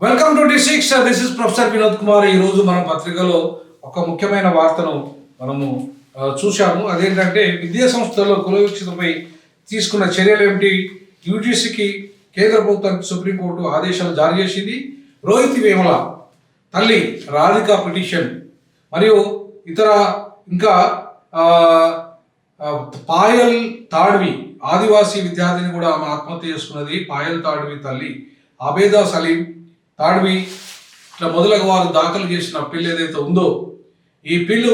Welcome to డి6. This is professor Vinod Kumar. ఈరోజు మన పత్రికలో ఒక ముఖ్యమైన వార్తను మనము చూశాము. అదేంటంటే విద్యా సంస్థల్లో కుల వివక్షతపై తీసుకున్న చర్యలు ఏమిటి, యూజీసీకి కేంద్ర ప్రభుత్వానికి సుప్రీంకోర్టు ఆదేశాలు జారీ చేసింది, రోహిత్ వేముల తల్లి రాధిక పిటిషన్ మరియు ఇతర ఇంకా పాయల్ తాడ్వి ఆదివాసీ విద్యార్థిని కూడా ఆమె ఆత్మహత్య చేసుకున్నది. పాయల్ తాడ్వి తల్లి ఆబేదా సలీం తాడ్వి ఇట్లా మొదలగు వారు దాఖలు చేసిన పిల్లు ఏదైతే ఉందో, ఈ పిల్లు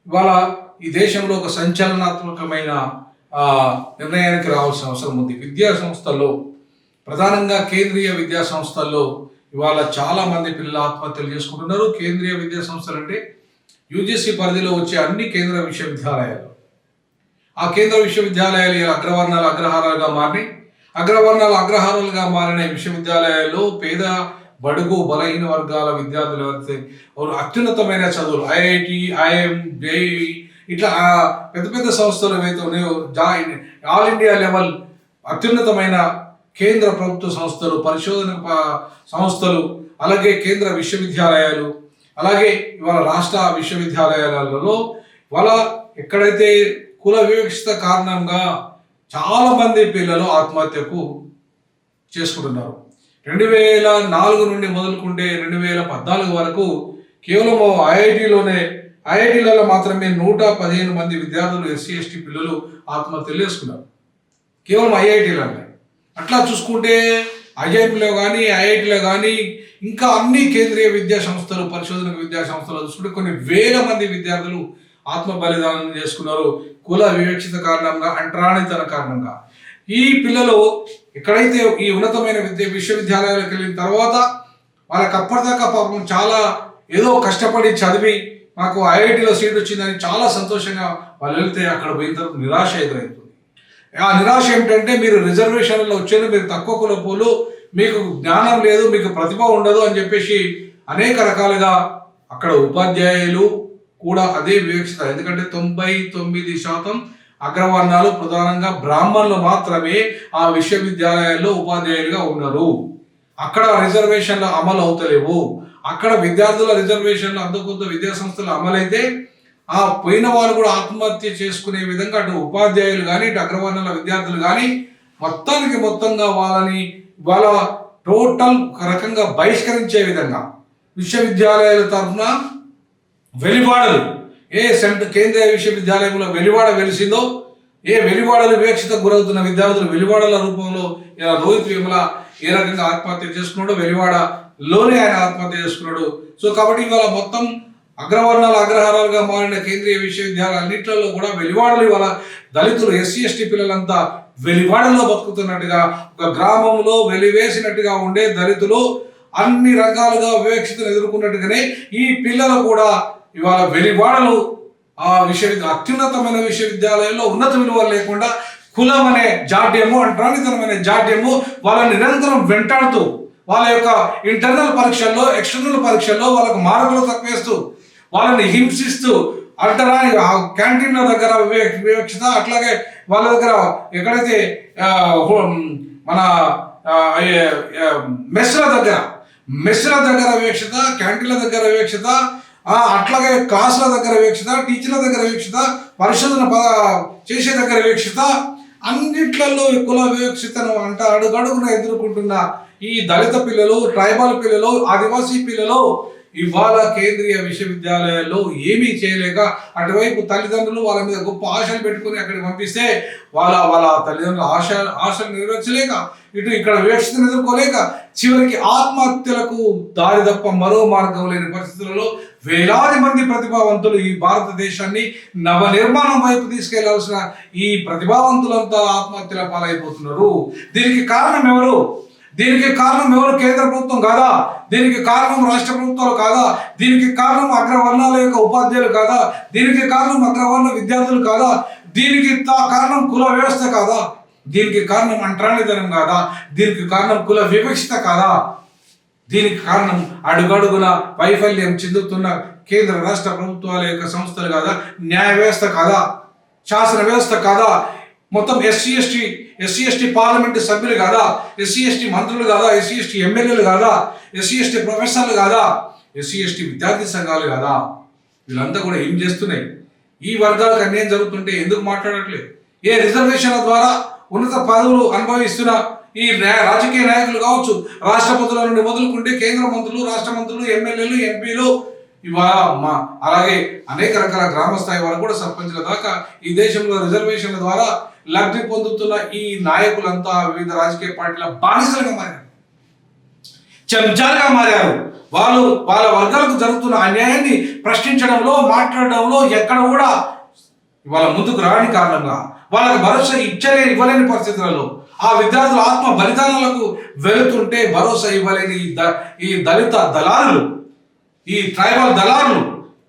ఇవాళ ఈ దేశంలో ఒక సంచలనాత్మకమైన నిర్ణయానికి రావాల్సిన అవసరం ఉంది. విద్యా సంస్థల్లో, ప్రధానంగా కేంద్రీయ విద్యా సంస్థల్లో ఇవాళ చాలామంది పిల్లలు ఆత్మహత్యలు చేసుకుంటున్నారు. కేంద్రీయ విద్యా సంస్థలు అంటే యూజీసీ పరిధిలో వచ్చే అన్ని కేంద్ర విశ్వవిద్యాలయాలు. ఆ కేంద్ర విశ్వవిద్యాలయాలు అగ్రవర్ణాలు అగ్రహారాలుగా మారినాయి. అగ్రహారాలుగా మారిన విశ్వవిద్యాలయాల్లో పేద బడుగు బలహీన వర్గాల విద్యార్థులు ఎవరైతే అత్యున్నతమైన చదువులు ఐఐటి, ఐఎం, జేఈ ఇట్లా పెద్ద పెద్ద సంస్థలు ఏవైతే ఉన్నాయో, ఆల్ ఇండియా లెవెల్ అత్యున్నతమైన కేంద్ర ప్రభుత్వ సంస్థలు, పరిశోధన సంస్థలు, అలాగే కేంద్ర విశ్వవిద్యాలయాలు, అలాగే ఇవాళ రాష్ట్ర విశ్వవిద్యాలయాలలో ఇవాళ ఎక్కడైతే కుల వివక్షత కారణంగా చాలామంది పిల్లలు ఆత్మహత్యకు చేసుకుంటున్నారు. 2004 నుండి మొదలుకుంటే 2014 వరకు కేవలం ఐఐటీలలో మాత్రమే 115 మంది విద్యార్థులు ఎస్సీ ఎస్టీ పిల్లలు ఆత్మహత్యలు చేసుకున్నారు. కేవలం ఐఐటీలోనే. అట్లా చూసుకుంటే ఐఐఎంలో కానీ ఐఐటీలో కానీ ఇంకా అన్ని కేంద్రీయ విద్యా సంస్థలు, పరిశోధన విద్యా సంస్థలు చూసుకుంటే కొన్ని వేల మంది విద్యార్థులు ఆత్మ బలిదానం చేసుకున్నారు కుల వివక్షత కారణంగా, అంటరానితన కారణంగా. ఈ పిల్లలు ఎక్కడైతే ఈ ఉన్నతమైన విశ్వవిద్యాలయాలకు వెళ్ళిన తర్వాత వాళ్ళకి అప్పటిదాకా పాపం చాలా ఏదో కష్టపడి చదివి మాకు ఐఐటీలో సీట్ వచ్చిందని చాలా సంతోషంగా వాళ్ళు వెళ్తే అక్కడ పోయిన తర్వాత నిరాశ ఎదురవుతుంది. ఆ నిరాశ ఏమిటంటే, మీరు రిజర్వేషన్లో వచ్చేది, మీరు తక్కువ కులపోలు, మీకు జ్ఞానం లేదు, మీకు ప్రతిభ ఉండదు అని చెప్పేసి అనేక రకాలుగా అక్కడ ఉపాధ్యాయులు కూడా అదే వివక్షత. ఎందుకంటే 99% అగ్రవర్ణాలు, ప్రధానంగా బ్రాహ్మణులు మాత్రమే ఆ విశ్వవిద్యాలయాల్లో ఉపాధ్యాయులుగా ఉన్నారు. అక్కడ రిజర్వేషన్లు అమలు అవుతలేవు. అక్కడ విద్యార్థుల రిజర్వేషన్లు అంతకొంత విద్యా సంస్థలు అమలైతే ఆ పోయిన వాళ్ళు కూడా ఆత్మహత్య చేసుకునే విధంగా అటు ఉపాధ్యాయులు కానీ, ఇటు అగ్రవర్ణాల విద్యార్థులు కానీ మొత్తంగా వాళ్ళ టోటల్ రకంగా బహిష్కరించే విధంగా విశ్వవిద్యాలయాల తరఫున వెలివాడలు, కేంద్రీయ విశ్వవిద్యాలయంలో వెలివాడ వెలిసిందో, వెలివాడలు వివక్షతకు గురవుతున్న విద్యార్థులు వెలివాడల రూపంలో రోహిత్ వేముల ఏ రకంగా ఆత్మహత్య చేసుకున్నాడో, వెలివాడలోనే ఆయన ఆత్మహత్య చేసుకున్నాడు. సో కాబట్టి ఇవాళ మొత్తం అగ్రవర్ణాలు అగ్రహారాలుగా మారిన కేంద్రీయ విశ్వవిద్యాలయాలు అన్నింటిలో కూడా వెలివాడలు ఇవాళ దళితులు, ఎస్సీ ఎస్టీ పిల్లలంతా వెలివాడలో బతుకుతున్నట్టుగా, ఒక గ్రామంలో వెలివేసినట్టుగా ఉండే దళితులు అన్ని రకాలుగా వివక్షతను ఎదుర్కొన్నట్టుగానే ఈ పిల్లలు కూడా ఇవాళ వెలివాడలు ఆ అత్యున్నతమైన విశ్వవిద్యాలయంలో ఉన్నత విలువలు లేకుండా కులం అనే జాడ్యము, అంటరానితనమైన జాడ్యము వాళ్ళని నిరంతరం వెంటాడుతూ, వాళ్ళ యొక్క ఇంటర్నల్ పరీక్షల్లో, ఎక్స్టర్నల్ పరీక్షల్లో వాళ్ళకు మార్కులు తక్కువేస్తూ, వాళ్ళని హింసిస్తూ, అంటరాని క్యాంటీన్ల దగ్గర వివక్షత, అట్లాగే వాళ్ళ దగ్గర ఎక్కడైతే మన మెస్ల దగ్గర వివక్షత, క్యాంటీన్ల దగ్గర వివక్షత, అట్లాగే క్లాసుల దగ్గర వివక్షత, టీచర్ల దగ్గర వివక్షత, పరిశోధన చేసే దగ్గర వివక్షత, అన్నిట్లలో కుల వివక్షతను అడుగడుగున ఎదుర్కొంటున్న ఈ దళిత పిల్లలు, ట్రైబల్ పిల్లలు, ఆదివాసీ పిల్లలు ఇవాళ కేంద్రీయ విశ్వవిద్యాలయాల్లో ఏమీ చేయలేక, అటువైపు తల్లిదండ్రులు వాళ్ళ మీద గొప్ప ఆశలు పెట్టుకుని అక్కడికి పంపిస్తే వాళ్ళ తల్లిదండ్రుల ఆశలు నెరవేర్చలేక, ఇక్కడ వివక్షతను ఎదుర్కోలేక చివరికి ఆత్మహత్యలకు దారి తప్ప మరో మార్గం లేని పరిస్థితులలో వేలాది మంది ప్రతిభావంతులు ఈ భారతదేశాన్ని నవనిర్మాణం వైపు తీసుకెళ్లాల్సిన ఈ ప్రతిభావంతులంతా ఆత్మహత్యల పాలైపోతున్నారు. దీనికి కారణం ఎవరు? కేంద్ర ప్రభుత్వం కాదా? దీనికి కారణం రాష్ట్ర ప్రభుత్వాలు కాదా? దీనికి కారణం అగ్రవర్ణాల యొక్క ఉపాధ్యాయులు కాదా? దీనికి కారణం అగ్రవర్ణ విద్యార్థులు కాదా? దీనికి కారణం కుల వ్యవస్థ కాదా? దీనికి కారణం అంటరానితనం కాదా? దీనికి కారణం కుల వివక్షత కాదా? దీనికి కారణం అడుగడుగున వైఫల్యం చెందుతున్న కేంద్ర రాష్ట్ర ప్రభుత్వాల యొక్క సంస్థలు కాదా? న్యాయ వ్యవస్థ కాదా? శాసన వ్యవస్థ కాదా? మొత్తం ఎస్సీ ఎస్టీ పార్లమెంటు సభ్యులు కాదా, ఎస్సీ ఎస్టీ మంత్రులు కాదా, ఎస్సీ ఎస్టీ ఎమ్మెల్యేలు కాదా, ఎస్సీ ఎస్టీ ప్రొఫెసర్లు కాదా, ఎస్సీ ఎస్టీ విద్యార్థి సంఘాలు కాదా? వీళ్ళంతా కూడా ఏం చేస్తున్నాయి? ఈ వర్గాలకు అన్యాయం జరుగుతుంటే ఎందుకు మాట్లాడట్లేదు? ఏ రిజర్వేషన్ల ద్వారా ఉన్నత పదవులు అనుభవిస్తున్న ఈ రాజకీయ నాయకులు కావచ్చు, రాష్ట్రపతుల నుండి మొదలుకుంటే కేంద్ర మంత్రులు, రాష్ట్ర మంత్రులు, ఎమ్మెల్యేలు, ఎంపీలు, ఇవాళ అలాగే అనేక రకాల గ్రామ స్థాయి వరకు కూడా సర్పంచుల దాకా ఈ దేశంలో రిజర్వేషన్ల ద్వారా లబ్ధి పొందుతున్న ఈ నాయకులంతా వివిధ రాజకీయ పార్టీల బానిసలుగా మారారు, చెంచాలుగా మారారు. వాళ్ళు వాళ్ళ వర్గాలకు జరుగుతున్న అన్యాయాన్ని ప్రశ్నించడంలో, మాట్లాడడంలో ఎక్కడ కూడా వాళ్ళ ముందుకు రాని కారణంగా వాళ్ళకి భరోసా ఇవ్వలేని పరిస్థితులలో ఆ విద్యార్థుల ఆత్మ బలిదానాలకు వెళుతుంటే భరోసా ఇవ్వలేని ఈ దళిత దళారులు, ఈ ట్రైబల్ దళారులు,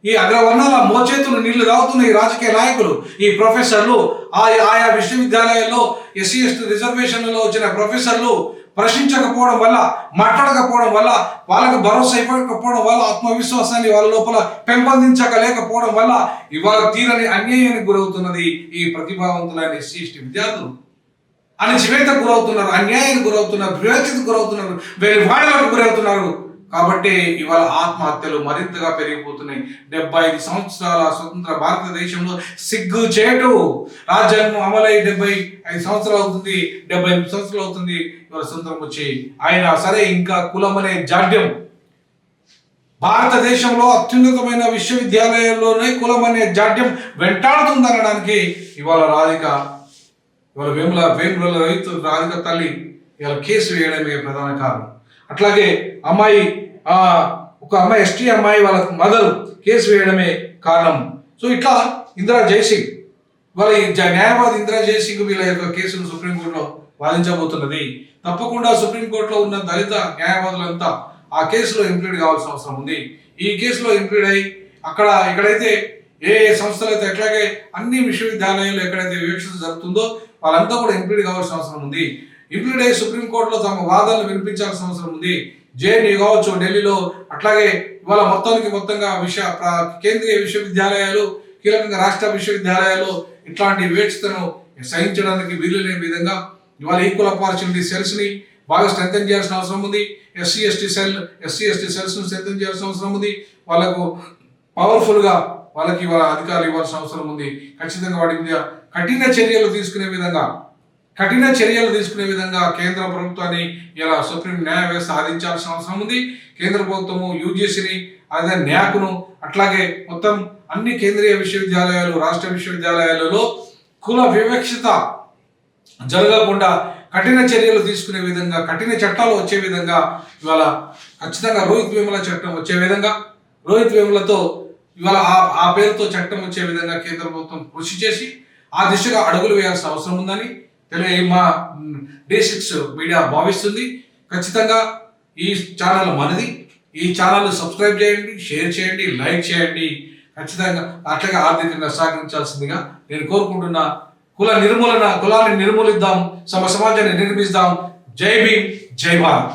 ఈ అగ్రవర్ణాల మోచేతులు నీళ్లు తాగుతున్న ఈ రాజకీయ నాయకులు, ఈ ప్రొఫెసర్లు, ఆయా విశ్వవిద్యాలయాల్లో ఎస్సీ ఎస్టీ రిజర్వేషన్లలో వచ్చిన ప్రొఫెసర్లు ప్రశ్నించకపోవడం వల్ల, మాట్లాడకపోవడం వల్ల, వాళ్ళకు భరోసా ఇవ్వకపోవడం వల్ల, ఆత్మవిశ్వాసాన్ని వాళ్ళ లోపల పెంపొందించలేకపోవడం వల్ల ఇవాళ తీరని అన్యాయానికి గురవుతున్నది ఈ ప్రతిభావంతులైన ఎస్సీ ఎస్టీ విద్యార్థులు. అణచివేతకు గురవుతున్నారు, అన్యాయానికి గురవుతున్నారు, వివక్షతకు గురవుతున్నారు, వెలివాడలకు గురవుతున్నారు. కాబట్టి ఇవాళ ఆత్మహత్యలు మరింతగా పెరిగిపోతున్నాయి. 75 సంవత్సరాల స్వతంత్ర భారతదేశంలో సిగ్గు చేటు రాజ్యాంగం అమలై 75 సంవత్సరాలు అవుతుంది, 78 సంవత్సరాలు అవుతుంది ఇవాళ స్వతంత్రం వచ్చి. అయినా సరే ఇంకా కులం అనే జాడ్యం భారతదేశంలో అత్యున్నతమైన విశ్వవిద్యాలయాల్లోనే కులం అనే జాడ్యం వెంటాడుతుందనడానికి ఇవాళ వేముల రైతు రాధిక తల్లి ఇవాళ కేసు వేయడమే ప్రధాన కారణం. అట్లాగే ఒక అమ్మాయి ఎస్టీ అమ్మాయి వాళ్ళ మదర్ కేసు వేయడమే కారణం. సో ఇట్లా ఇందిరా జయసింగ్ వాళ్ళ న్యాయవాది ఇందిరా జయసింగ్ వీళ్ళ యొక్క కేసును సుప్రీంకోర్టులో వాదించబోతున్నది. తప్పకుండా సుప్రీంకోర్టులో ఉన్న దళిత న్యాయవాదులంతా ఆ కేసులో ఇంప్లీడ్ కావాల్సిన అవసరం ఉంది. ఈ కేసులో ఇంప్లీడ్ అయ్యి ఎక్కడైతే ఏ సంస్థలు అయితే ఎట్లాగే అన్ని విశ్వవిద్యాలయాలు ఎక్కడైతే వివక్షత జరుగుతుందో వాళ్ళంతా కూడా ఇంప్లీడ్ కావాల్సిన అవసరం ఉంది. ఇంప్లీడ్ అయ్యి సుప్రీంకోర్టులో తమ వాదనలు వినిపించాల్సిన అవసరం ఉంది. జేఎన్యూ కావచ్చు, ఢిల్లీలో, అట్లాగే ఇవాళ మొత్తంగా కేంద్రీయ విశ్వవిద్యాలయాలు, కీలకంగా రాష్ట్ర విశ్వవిద్యాలయాలు ఇట్లాంటి వివక్షతను సహించడానికి వీలు లేని విధంగా ఇవాళ ఈక్వల్ ఆపర్చునిటీ సెల్స్ ని బాగా స్ట్రెంథెన్ చేయాల్సిన అవసరం ఉంది. ఎస్సీ ఎస్టీ సెల్స్ ను స్ట్రెంథెన్ చేయాల్సిన అవసరం ఉంది. వాళ్ళకు పవర్ఫుల్ గా వాళ్ళకి ఇవాళ అధికారులు ఇవ్వాల్సిన అవసరం ఉంది. ఖచ్చితంగా వాటి మీద కఠిన చర్యలు తీసుకునే విధంగా కేంద్ర ప్రభుత్వాన్ని ఇలా సుప్రీం న్యాయ వ్యవస్థ సాధించాల్సిన అవసరం ఉంది. కేంద్ర ప్రభుత్వము యూజీసీని, అదే న్యాక్ను, అట్లాగే మొత్తం అన్ని కేంద్రీయ విశ్వవిద్యాలయాలు, రాష్ట్ర విశ్వవిద్యాలయాలలో కుల వివక్షత జరగకుండా కఠిన చర్యలు తీసుకునే విధంగా, కఠిన చట్టాలు వచ్చే విధంగా ఇవాళ ఖచ్చితంగా రోహిత్ వేముల చట్టం వచ్చే విధంగా, రోహిత్ వేములతో ఇవాళ ఆ పేరుతో చట్టం వచ్చే విధంగా కేంద్ర ప్రభుత్వం కృషి చేసి ఆ దిశగా అడుగులు వేయాల్సిన అవసరం ఉందని మా D6 మీడియా భావిస్తుంది. ఖచ్చితంగా ఈ ఛానల్ మనది. ఈ ఛానల్ సబ్స్క్రైబ్ చేయండి, షేర్ చేయండి, లైక్ చేయండి. ఖచ్చితంగా అట్లాగే ఆర్థికంగా సహకరించాల్సిందిగా నేను కోరుకుంటున్నా. కులాన్ని నిర్మూలిద్దాం, సమాజాన్ని నిర్మిస్తాం. జై భీమ్, జై భారత్.